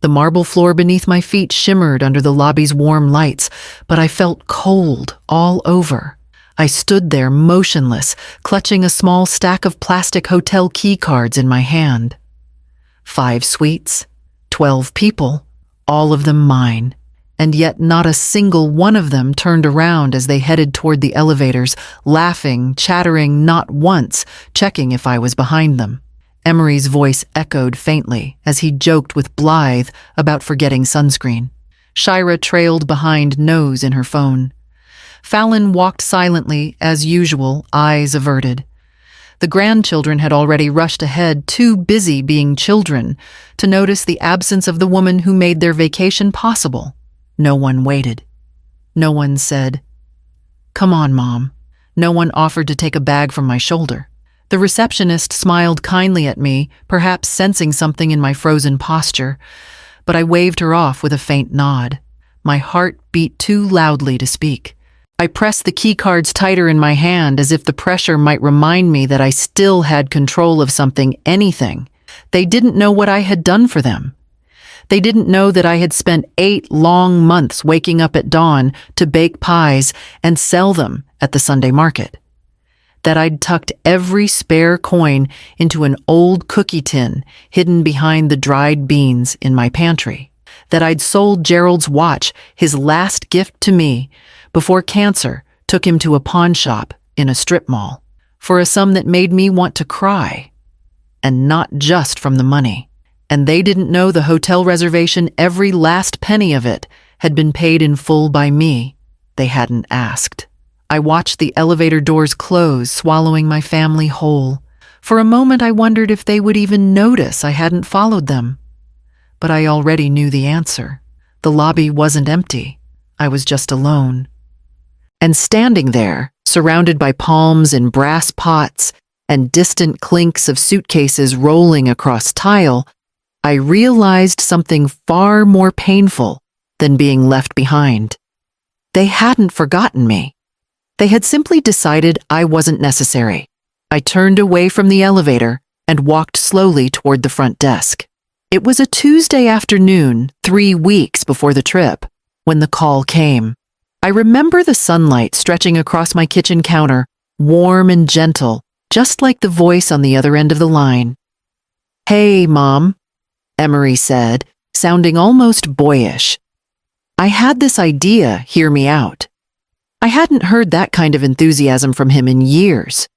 The marble floor beneath my feet shimmered under the lobby's warm lights, but I felt cold all over. I stood there motionless, clutching a small stack of plastic hotel key cards in my hand. 5 suites, 12 people, all of them mine, and yet not a single one of them turned around as they headed toward the elevators, laughing, chattering, not once checking if I was behind them. Emery's voice echoed faintly as he joked with Blythe about forgetting sunscreen. Shira trailed behind, nose in her phone. Fallon walked silently, as usual, eyes averted. The grandchildren had already rushed ahead, too busy being children, to notice the absence of the woman who made their vacation possible. No one waited. No one said, "Come on, Mom." No one offered to take a bag from my shoulder. The receptionist smiled kindly at me, perhaps sensing something in my frozen posture, but I waved her off with a faint nod. My heart beat too loudly to speak. I pressed the key cards tighter in my hand as if the pressure might remind me that I still had control of something, anything. They didn't know what I had done for them. They didn't know that I had spent 8 long months waking up at dawn to bake pies and sell them at the Sunday market. That I'd tucked every spare coin into an old cookie tin hidden behind the dried beans in my pantry. That I'd sold Gerald's watch, his last gift to me, before cancer took him to a pawn shop in a strip mall, for a sum that made me want to cry. And not just from the money. And they didn't know the hotel reservation, every last penny of it, had been paid in full by me. They hadn't asked. I watched the elevator doors close, swallowing my family whole. For a moment I wondered if they would even notice I hadn't followed them. But I already knew the answer. The lobby wasn't empty. I was just alone. And standing there, surrounded by palms and brass pots and distant clinks of suitcases rolling across tile, I realized something far more painful than being left behind. They hadn't forgotten me. They had simply decided I wasn't necessary. I turned away from the elevator and walked slowly toward the front desk. It was a Tuesday afternoon, 3 weeks before the trip, when the call came. I remember the sunlight stretching across my kitchen counter, warm and gentle, just like the voice on the other end of the line. "Hey, Mom," Emery said, sounding almost boyish. I had this idea, hear me out. I hadn't heard that kind of enthusiasm from him in years.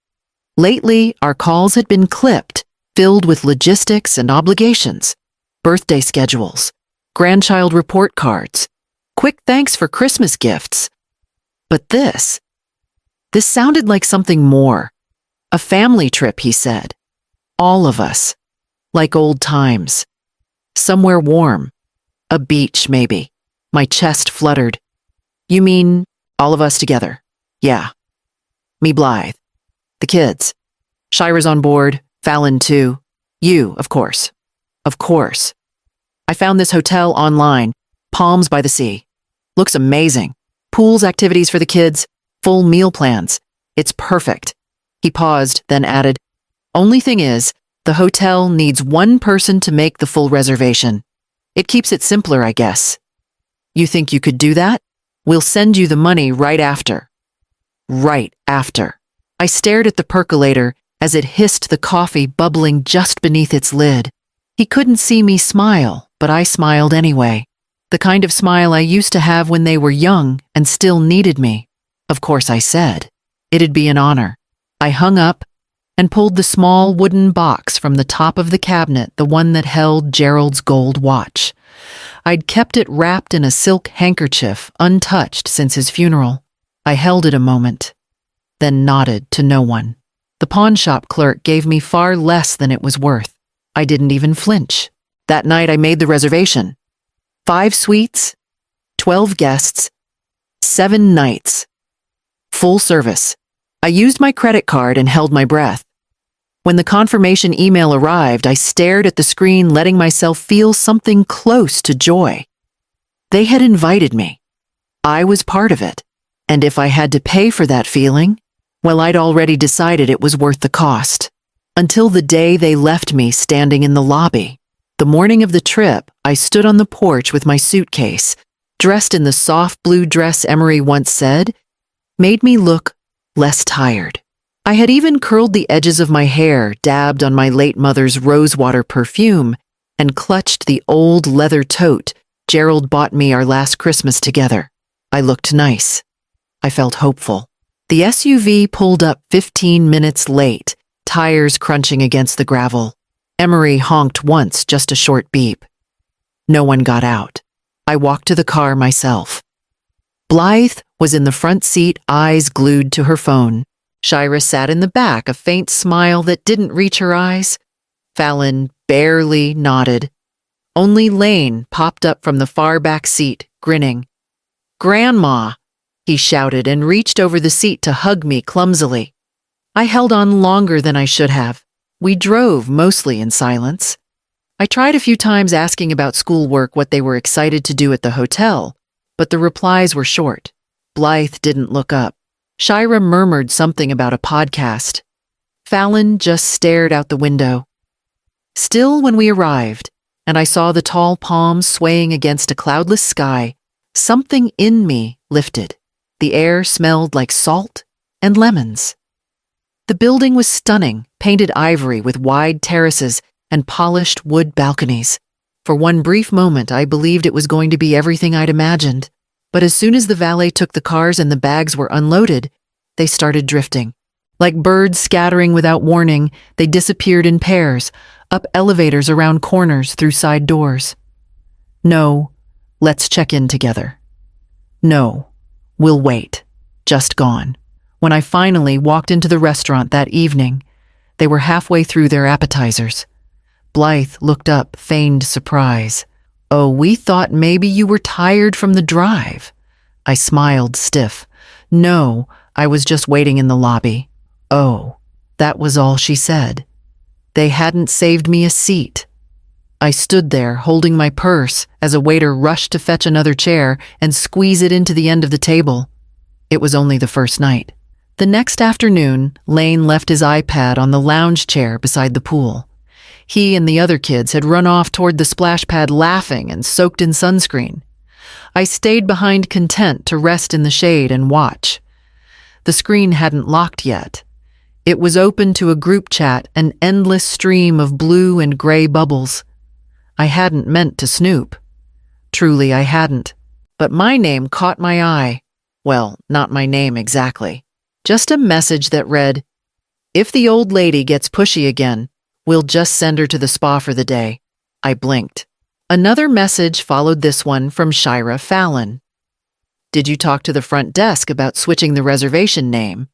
Lately, our calls had been clipped, filled with logistics and obligations, birthday schedules, grandchild report cards, quick thanks for Christmas gifts. But this sounded like something more. A family trip, he said. All of us. Like old times. Somewhere warm. A beach, maybe. My chest fluttered. "You mean all of us together?" "Yeah. Me, Blythe. The kids. Shira's on board, Fallon too. You, of course. Of course. I found this hotel online, Palms by the Sea. Looks amazing. Pools, activities for the kids, full meal plans. It's perfect." He paused, then added, "Only thing is, the hotel needs one person to make the full reservation. It keeps it simpler, I guess. You think you could do that? We'll send you the money right after." Right after. I stared at the percolator as it hissed the coffee bubbling just beneath its lid. He couldn't see me smile, but I smiled anyway. The kind of smile I used to have when they were young and still needed me. Of course I said. It'd be an honor. I hung up and pulled the small wooden box from the top of the cabinet, the one that held Gerald's gold watch. I'd kept it wrapped in a silk handkerchief, untouched since his funeral. I held it a moment, then nodded to no one. The pawnshop clerk gave me far less than it was worth. I didn't even flinch. That night I made the reservation. 5 suites, 12 guests, 7 nights. Full service. I used my credit card and held my breath. When the confirmation email arrived, I stared at the screen, letting myself feel something close to joy. They had invited me. I was part of it. And if I had to pay for that feeling, well, I'd already decided it was worth the cost. Until the day they left me standing in the lobby. The morning of the trip, I stood on the porch with my suitcase, dressed in the soft blue dress Emery once said, made me look less tired. I had even curled the edges of my hair, dabbed on my late mother's rosewater perfume, and clutched the old leather tote Gerald bought me our last Christmas together. I looked nice. I felt hopeful. The SUV pulled up 15 minutes late, tires crunching against the gravel. Emery honked once, just a short beep. No one got out. I walked to the car myself. Blythe was in the front seat, eyes glued to her phone. Shira sat in the back, a faint smile that didn't reach her eyes. Fallon barely nodded. Only Lane popped up from the far back seat, grinning. "Grandma!" he shouted and reached over the seat to hug me clumsily. I held on longer than I should have. We drove mostly in silence. I tried a few times asking about schoolwork, what they were excited to do at the hotel, but the replies were short. Blythe didn't look up. Shira murmured something about a podcast. Fallon just stared out the window. Still, when we arrived, and I saw the tall palms swaying against a cloudless sky, something in me lifted. The air smelled like salt and lemons. The building was stunning, painted ivory with wide terraces and polished wood balconies. For one brief moment, I believed it was going to be everything I'd imagined. But as soon as the valet took the cars and the bags were unloaded, they started drifting. Like birds scattering without warning, they disappeared in pairs, up elevators, around corners, through side doors. No, let's check in together. No, we'll wait. Just gone. When I finally walked into the restaurant that evening, they were halfway through their appetizers. Blythe looked up, feigned surprise. "Oh, we thought maybe you were tired from the drive." I smiled, stiff. "No, I was just waiting in the lobby." Oh, that was all she said. They hadn't saved me a seat. I stood there, holding my purse, as a waiter rushed to fetch another chair and squeeze it into the end of the table. It was only the first night. The next afternoon, Lane left his iPad on the lounge chair beside the pool. He and the other kids had run off toward the splash pad laughing and soaked in sunscreen. I stayed behind, content to rest in the shade and watch. The screen hadn't locked yet. It was open to a group chat, an endless stream of blue and gray bubbles. I hadn't meant to snoop. Truly, I hadn't. But my name caught my eye. Well, not my name exactly. Just a message that read, "If the old lady gets pushy again, we'll just send her to the spa for the day." I blinked. Another message followed this one from Shira Fallon. "Did you talk to the front desk about switching the reservation name?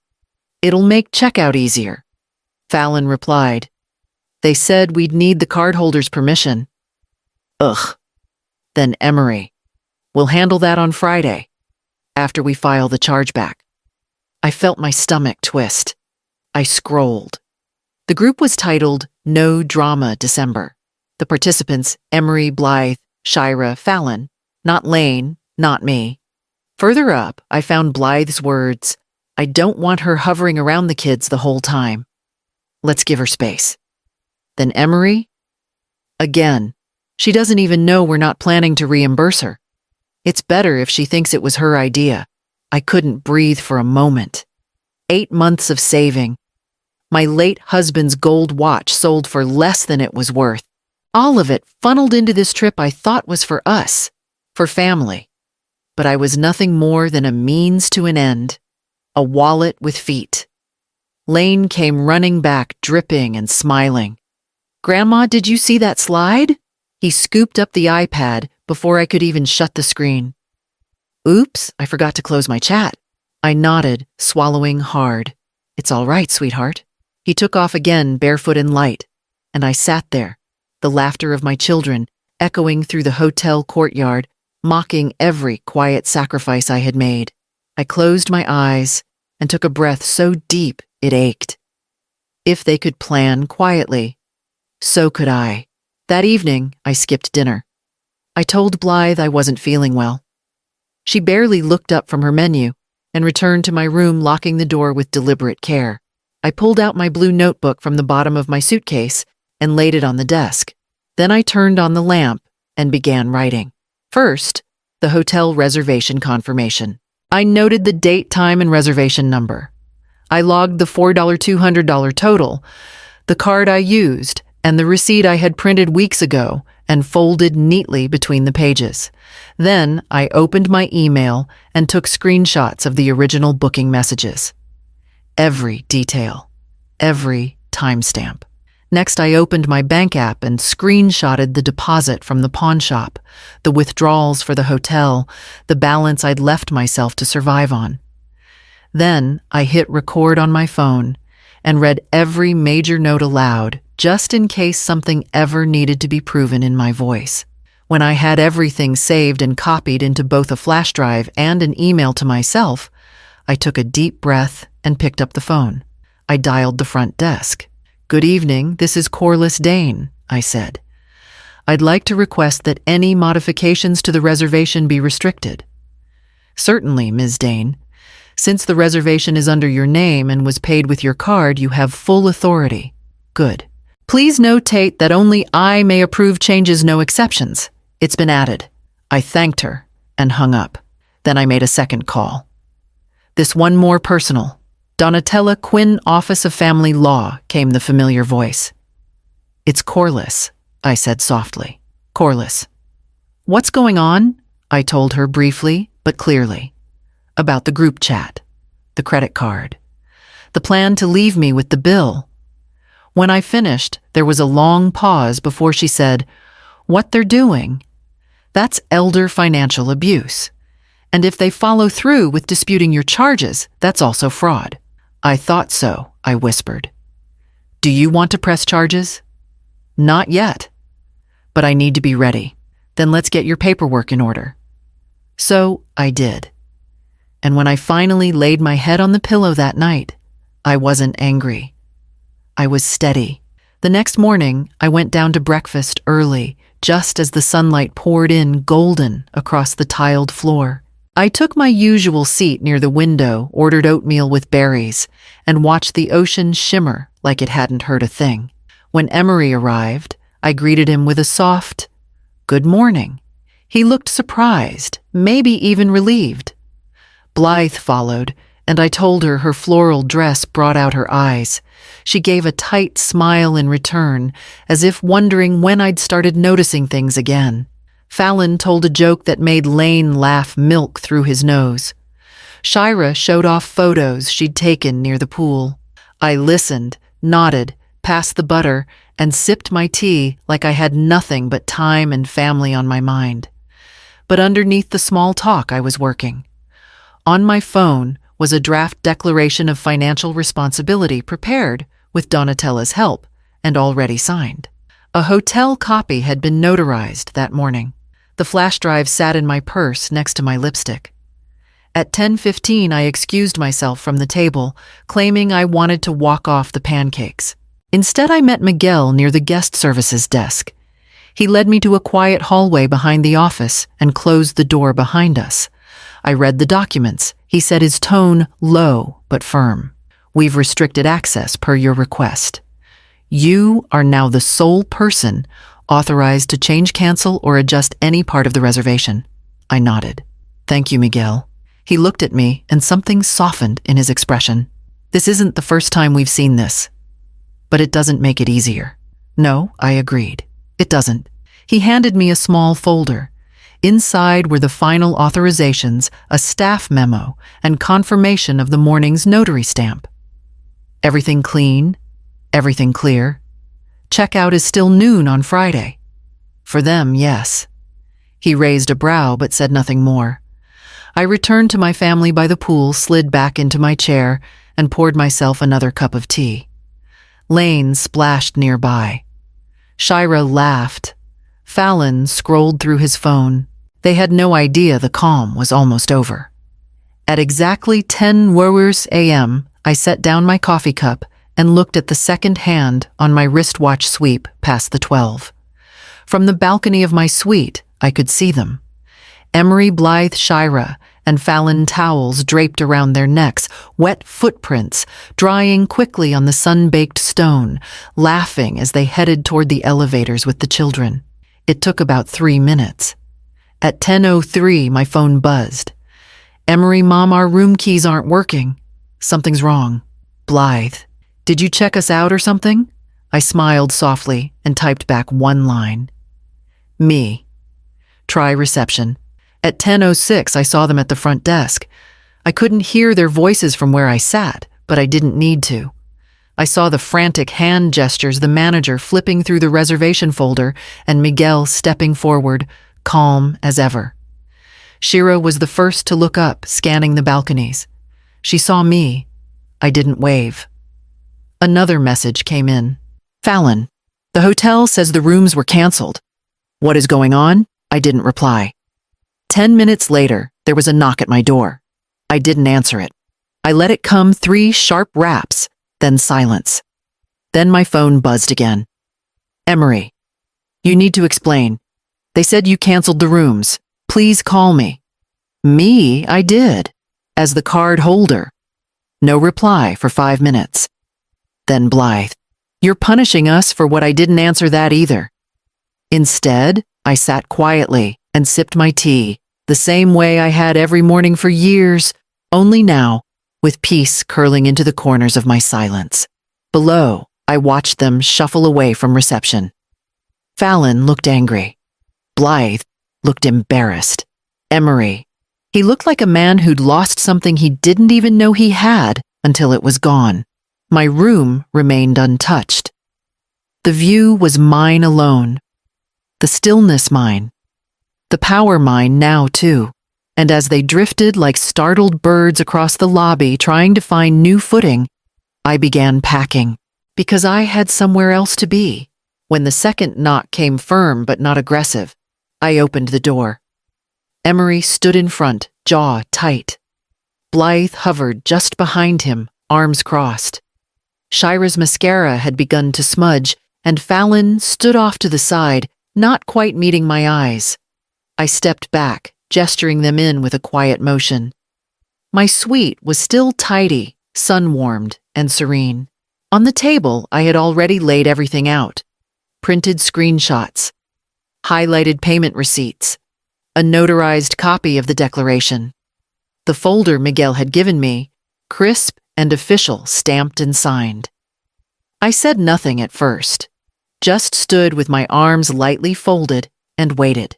It'll make checkout easier." Fallon replied, "They said we'd need the cardholder's permission." Ugh. Then Emery, "We'll handle that on Friday, after we file the chargeback." I felt my stomach twist. I scrolled. The group was titled No Drama December. The participants, Emery, Blythe, Shira, Fallon. Not Lane, not me. Further up, I found Blythe's words, "I don't want her hovering around the kids the whole time. Let's give her space." Then Emery? Again, she doesn't even know we're not planning to reimburse her. It's better if she thinks it was her idea. I couldn't breathe for a moment. 8 months of saving. My late husband's gold watch sold for less than it was worth. All of it funneled into this trip I thought was for us, for family. But I was nothing more than a means to an end. A wallet with feet. Lane came running back, dripping and smiling. "Grandma, did you see that slide?" He scooped up the iPad before I could even shut the screen. "Oops, I forgot to close my chat." I nodded, swallowing hard. "It's all right, sweetheart." He took off again, barefoot and light, and I sat there, the laughter of my children echoing through the hotel courtyard, mocking every quiet sacrifice I had made. I closed my eyes and took a breath so deep it ached. If they could plan quietly, so could I. That evening, I skipped dinner. I told Blythe I wasn't feeling well. She barely looked up from her menu and returned to my room, locking the door with deliberate care. I pulled out my blue notebook from the bottom of my suitcase and laid it on the desk. Then I turned on the lamp and began writing. First, the hotel reservation confirmation. I noted the date, time, and reservation number. I logged the $4,200 total, the card I used, and the receipt I had printed weeks ago and folded neatly between the pages. Then I opened my email and took screenshots of the original booking messages. Every detail, every timestamp. Next, I opened my bank app and screenshotted the deposit from the pawn shop, the withdrawals for the hotel, the balance I'd left myself to survive on. Then I hit record on my phone and read every major note aloud, just in case something ever needed to be proven in my voice. When I had everything saved and copied into both a flash drive and an email to myself, I took a deep breath and picked up the phone. I dialed the front desk. "Good evening, this is Corliss Dane," I said. "I'd like to request that any modifications to the reservation be restricted." "Certainly, Ms. Dane. Since the reservation is under your name and was paid with your card, you have full authority." "Good. Please notate that only I may approve changes, no exceptions. It's been added." I thanked her and hung up. Then I made a second call. "This one more personal. Donatella Quinn, Office of Family Law," came the familiar voice. "It's Corliss," I said softly. "Corliss." "What's going on?" I told her briefly but clearly. About the group chat, the credit card, the plan to leave me with the bill. When I finished, there was a long pause before she said, "What they're doing? That's elder financial abuse. And if they follow through with disputing your charges, that's also fraud." "I thought so," I whispered. "Do you want to press charges?" "Not yet. But I need to be ready. Then let's get your paperwork in order." So I did. And when I finally laid my head on the pillow that night, I wasn't angry. I was steady. The next morning, I went down to breakfast early, just as the sunlight poured in golden across the tiled floor. I took my usual seat near the window, ordered oatmeal with berries, and watched the ocean shimmer like it hadn't hurt a thing. When Emery arrived, I greeted him with a soft, "Good morning." He looked surprised, maybe even relieved. Blythe followed, and I told her her floral dress brought out her eyes. She gave a tight smile in return, as if wondering when I'd started noticing things again. Fallon told a joke that made Lane laugh milk through his nose. Shira showed off photos she'd taken near the pool. I listened, nodded, passed the butter, and sipped my tea like I had nothing but time and family on my mind. But underneath the small talk, I was working. On my phone was a draft declaration of financial responsibility prepared with Donatella's help and already signed. A hotel copy had been notarized that morning. The flash drive sat in my purse next to my lipstick. At 10:15, I excused myself from the table, claiming I wanted to walk off the pancakes. Instead, I met Miguel near the guest services desk. He led me to a quiet hallway behind the office and closed the door behind us. I read the documents. He said, his tone low but firm. "We've restricted access per your request. You are now the sole person authorized to change, cancel, or adjust any part of the reservation." I nodded. "Thank you, Miguel." He looked at me and something softened in his expression. "This isn't the first time we've seen this, but it doesn't make it easier." "No," I agreed. "It doesn't." He handed me a small folder. Inside were the final authorizations, a staff memo, and confirmation of the morning's notary stamp. "Everything clean? Everything clear? Checkout is still noon on Friday." "For them, yes." He raised a brow but said nothing more. I returned to my family by the pool, slid back into my chair, and poured myself another cup of tea. Lane splashed nearby. Shira laughed. Fallon scrolled through his phone. They had no idea the calm was almost over. At exactly 10 a.m., I set down my coffee cup and looked at the second hand on my wristwatch sweep past the 12. From the balcony of my suite, I could see them. Emery, Blythe, Shira, and Fallon towels draped around their necks, wet footprints drying quickly on the sun-baked stone, laughing as they headed toward the elevators with the children. It took about 3 minutes. At 10:03, my phone buzzed. "Emery, Mom, our room keys aren't working. Something's wrong." "Blythe, did you check us out or something?" I smiled softly and typed back one line. "Me. Try reception." At 10:06, I saw them at the front desk. I couldn't hear their voices from where I sat, but I didn't need to. I saw the frantic hand gestures, the manager flipping through the reservation folder, and Miguel stepping forward, calm as ever. Shira was the first to look up, scanning the balconies. She saw me. I didn't wave. Another message came in. "Fallon, the hotel says the rooms were canceled. What is going on?" I didn't reply. 10 minutes later, there was a knock at my door. I didn't answer it. I let it come 3 sharp raps, then silence. Then my phone buzzed again. "Emery, you need to explain. They said you canceled the rooms. Please call me." Me, I did, as the card holder. No reply for 5 minutes. Then Blythe, "You're punishing us for what I didn't answer that either." Instead, I sat quietly and sipped my tea, the same way I had every morning for years, only now, with peace curling into the corners of my silence. Below, I watched them shuffle away from reception. Fallon looked angry. Blythe looked embarrassed. Emery, he looked like a man who'd lost something he didn't even know he had until it was gone. My room remained untouched. The view was mine alone. The stillness mine. The power mine now, too. And as they drifted like startled birds across the lobby trying to find new footing, I began packing, because I had somewhere else to be. When the second knock came firm but not aggressive, I opened the door. Emery stood in front, jaw tight. Blythe hovered just behind him, arms crossed. Shira's mascara had begun to smudge, and Fallon stood off to the side, not quite meeting my eyes. I stepped back, gesturing them in with a quiet motion. My suite was still tidy, sun-warmed, and serene. On the table, I had already laid everything out. Printed screenshots, highlighted payment receipts, a notarized copy of the declaration. The folder Miguel had given me, crisp and official, stamped and signed. I said nothing at first, just stood with my arms lightly folded and waited.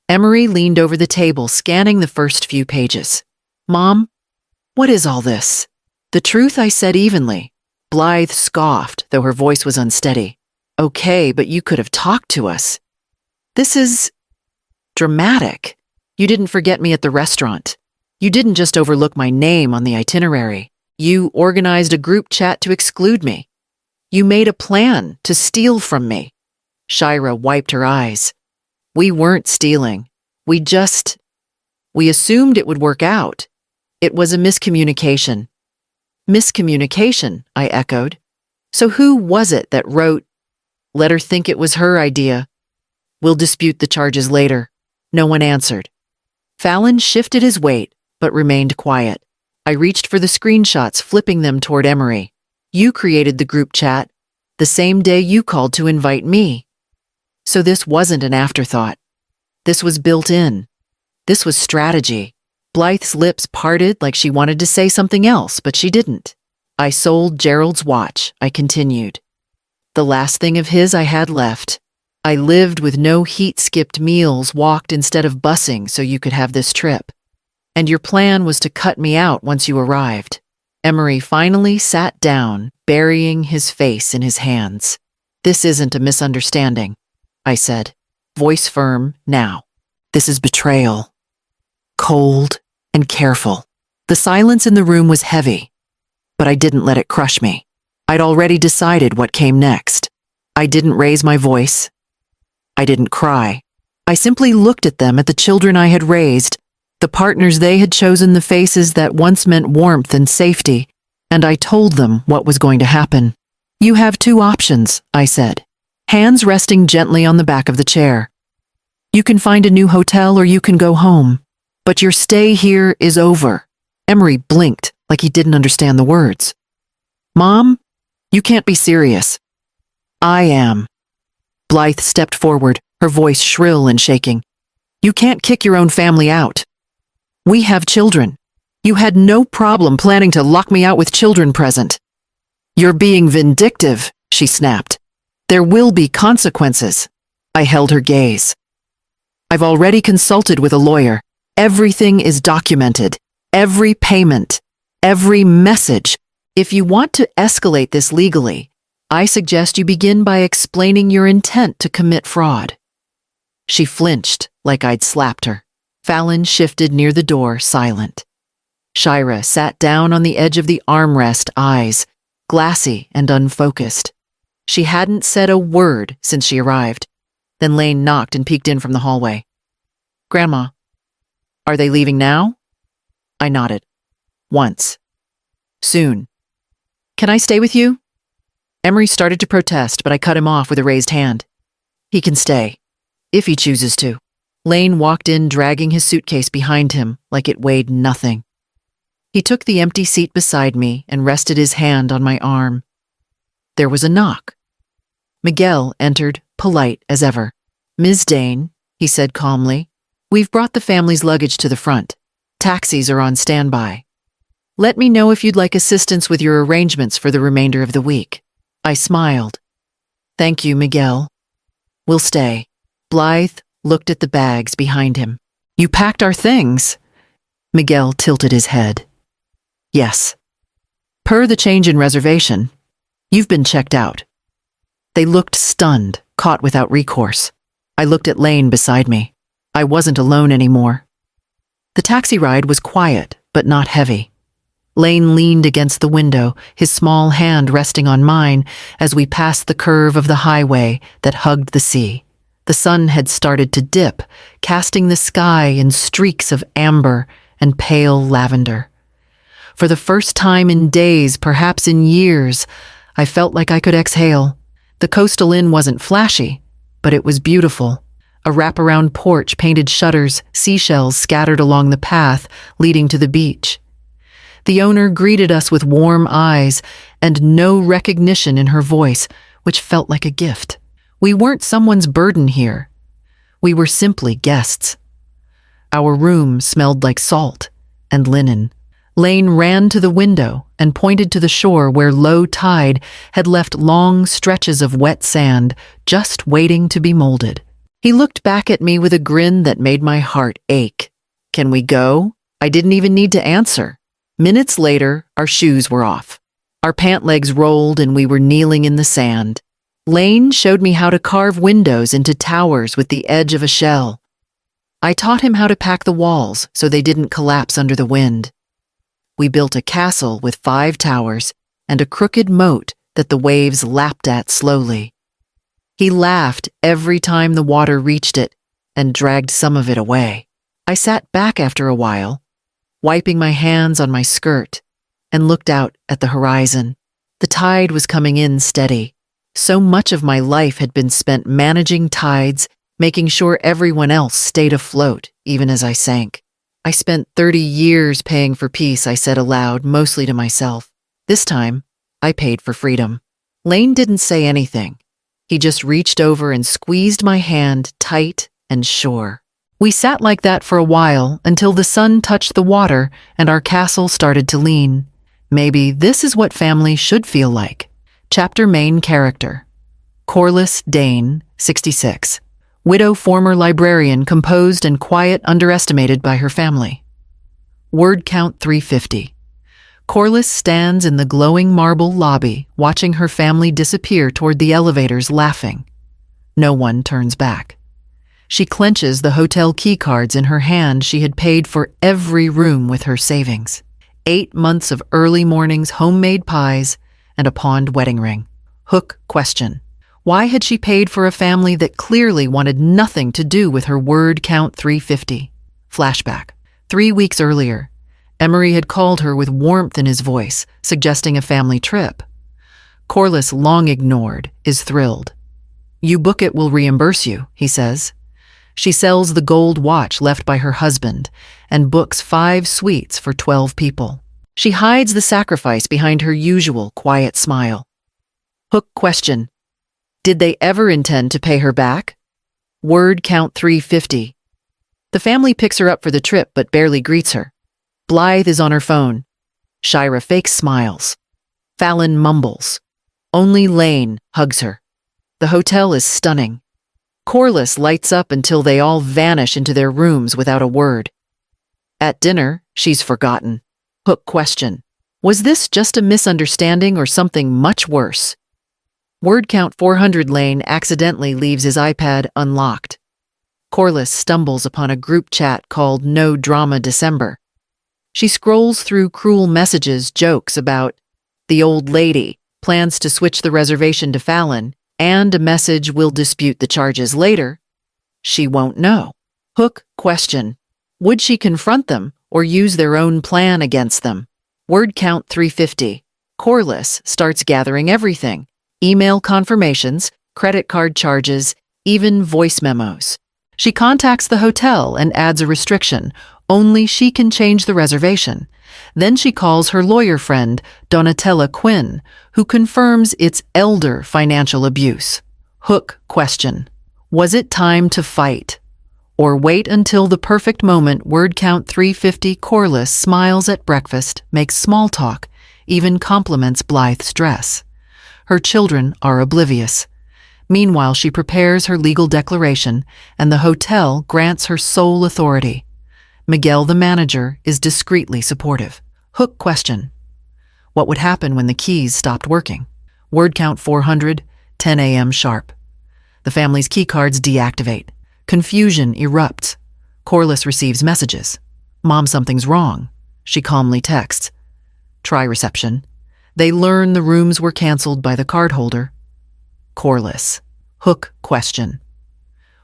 Emery leaned over the table, scanning the first few pages. "Mom, what is all this?" "The truth," I said evenly. Blythe scoffed, though her voice was unsteady. "Okay, but you could have talked to us. This is dramatic. You didn't forget me at the restaurant. You didn't just overlook my name on the itinerary. You organized a group chat to exclude me. You made a plan to steal from me." Shira wiped her eyes. "We weren't stealing. We assumed it would work out. It was a miscommunication." "Miscommunication," I echoed. "So who was it that wrote, 'Let her think it was her idea. We'll dispute the charges later'?" No one answered. Fallon shifted his weight, but remained quiet. I reached for the screenshots, flipping them toward Emery. "You created the group chat, the same day you called to invite me. So this wasn't an afterthought. This was built in. This was strategy." Blythe's lips parted like she wanted to say something else, but she didn't. "I sold Gerald's watch," I continued. "The last thing of his I had left. I lived with no heat-skipped meals, walked instead of busing so you could have this trip. And your plan was to cut me out once you arrived." Emery finally sat down, burying his face in his hands. "This isn't a misunderstanding," I said, voice firm now. "This is betrayal." Cold and careful. The silence in the room was heavy, but I didn't let it crush me. I'd already decided what came next. I didn't raise my voice. I didn't cry. I simply looked at them, at the children I had raised, the partners they had chosen, the faces that once meant warmth and safety, and I told them what was going to happen. "You have 2 options," I said, hands resting gently on the back of the chair. "You can find a new hotel or you can go home. But your stay here is over. Emery blinked like he didn't understand the words. Mom, you can't be serious. I am. Blythe stepped forward, her voice shrill and shaking. You can't kick your own family out. We have children. You had no problem planning to lock me out with children present. You're being vindictive, she snapped. There will be consequences. I held her gaze. I've already consulted with a lawyer. Everything is documented. Every payment. Every message. If you want to escalate this legally, I suggest you begin by explaining your intent to commit fraud. She flinched like I'd slapped her. Fallon shifted near the door, silent. Shira sat down on the edge of the armrest, eyes glassy and unfocused. She hadn't said a word since she arrived. Then Lane knocked and peeked in from the hallway. Grandma, are they leaving now? I nodded. Once. Soon. Can I stay with you? Emery started to protest, but I cut him off with a raised hand. He can stay, if he chooses to. Lane walked in, dragging his suitcase behind him like it weighed nothing. He took the empty seat beside me and rested his hand on my arm. There was a knock. Miguel entered, polite as ever. Ms. Dane, he said calmly, we've brought the family's luggage to the front. Taxis are on standby. Let me know if you'd like assistance with your arrangements for the remainder of the week. I smiled. Thank you, Miguel. We'll stay. Blythe looked at the bags behind him. You packed our things? Miguel tilted his head. Yes. Per the change in reservation, you've been checked out. They looked stunned, caught without recourse. I looked at Lane beside me. I wasn't alone anymore. The taxi ride was quiet, but not heavy. Lane leaned against the window, his small hand resting on mine as we passed the curve of the highway that hugged the sea. The sun had started to dip, casting the sky in streaks of amber and pale lavender. For the first time in days, perhaps in years, I felt like I could exhale. The coastal inn wasn't flashy, but it was beautiful. A wraparound porch, painted shutters, seashells scattered along the path leading to the beach. The owner greeted us with warm eyes and no recognition in her voice, which felt like a gift. We weren't someone's burden here. We were simply guests. Our room smelled like salt and linen. Lane ran to the window and pointed to the shore where low tide had left long stretches of wet sand just waiting to be molded. He looked back at me with a grin that made my heart ache. Can we go? I didn't even need to answer. Minutes later, our shoes were off. Our pant legs rolled and we were kneeling in the sand. Lane showed me how to carve windows into towers with the edge of a shell. I taught him how to pack the walls so they didn't collapse under the wind. We built a castle with 5 towers and a crooked moat that the waves lapped at slowly. He laughed every time the water reached it and dragged some of it away. I sat back after a while, wiping my hands on my skirt, and looked out at the horizon. The tide was coming in steady. So much of my life had been spent managing tides, making sure everyone else stayed afloat, even as I sank. I spent 30 years paying for peace, I said aloud, mostly to myself. This time, I paid for freedom. Lane didn't say anything. He just reached over and squeezed my hand tight and sure. We sat like that for a while until the sun touched the water and our castle started to lean. Maybe this is what family should feel like. Chapter main character. Corliss Dane, 66. Widow, former librarian, composed and quiet, underestimated by her family. Word count 350. Corliss stands in the glowing marble lobby, watching her family disappear toward the elevators, laughing. No one turns back. She clenches the hotel key cards in her hand. She had paid for every room with her savings. 8 months of early mornings, homemade pies, and a pawned wedding ring. Hook question. Why had she paid for a family that clearly wanted nothing to do with her word count 350? Flashback. 3 weeks earlier, Emery had called her with warmth in his voice, suggesting a family trip. Corliss, long ignored, is thrilled. You book it, we'll reimburse you, he says. She sells the gold watch left by her husband and books 5 suites for 12 people. She hides the sacrifice behind her usual quiet smile. Hook question. Did they ever intend to pay her back? Word count 350. The family picks her up for the trip but barely greets her. Blythe is on her phone. Shira fakes smiles. Fallon mumbles. Only Lane hugs her. The hotel is stunning. Corliss lights up until they all vanish into their rooms without a word. At dinner, she's forgotten. Hook question. Was this just a misunderstanding or something much worse? Word count 400. Lane accidentally leaves his iPad unlocked. Corliss stumbles upon a group chat called No Drama December. She scrolls through cruel messages, jokes about the old lady, plans to switch the reservation to Fallon, and a message will dispute the charges later. She won't know. Hook question. Would she confront them or use their own plan against them? Word count 350. Corliss starts gathering everything. Email confirmations, credit card charges, even voice memos. She contacts the hotel and adds a restriction. Only she can change the reservation. Then she calls her lawyer friend, Donatella Quinn, who confirms it's elder financial abuse. Hook question. Was it time to fight? Or wait until the perfect moment? Word count 350. Corliss smiles at breakfast, makes small talk, even compliments Blythe's dress. Her children are oblivious. Meanwhile, she prepares her legal declaration, and the hotel grants her sole authority. Miguel, the manager, is discreetly supportive. Hook question. What would happen when the keys stopped working? Word count 400, 10 a.m. sharp. The family's keycards deactivate. Confusion erupts. Corliss receives messages. Mom, something's wrong. She calmly texts. Try reception. They learn the rooms were canceled by the cardholder. Corliss. Hook question.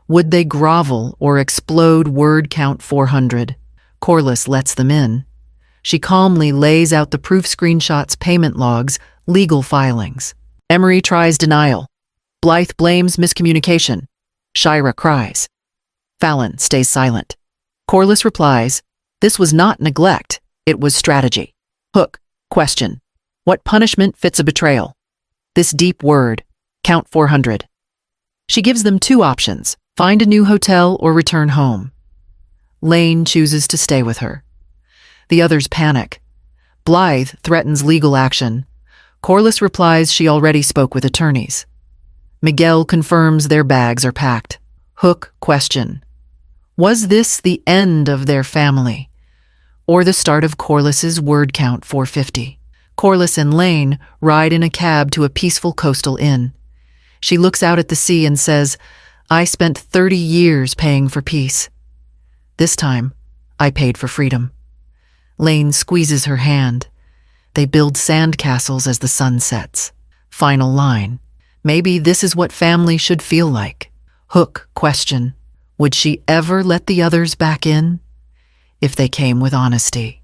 Would they grovel or explode? Word count 400. Corliss lets them in. She calmly lays out the proof screenshots, payment logs, legal filings. Emery tries denial. Blythe blames miscommunication. Shira cries. Fallon stays silent. Corliss replies, this was not neglect, it was strategy. Hook question. What punishment fits a betrayal? This deep word, count 400. She gives them 2 options, find a new hotel or return home. Lane chooses to stay with her. The others panic. Blythe threatens legal action. Corliss replies she already spoke with attorneys. Miguel confirms their bags are packed. Hook question. Was this the end of their family, or the start of Corliss's? Word count 450. Corliss and Lane ride in a cab to a peaceful coastal inn. She looks out at the sea and says, I spent 30 years paying for peace. This time, I paid for freedom. Lane squeezes her hand. They build sandcastles as the sun sets. Final line. Maybe this is what family should feel like. Hook question. Would she ever let the others back in? If they came with honesty.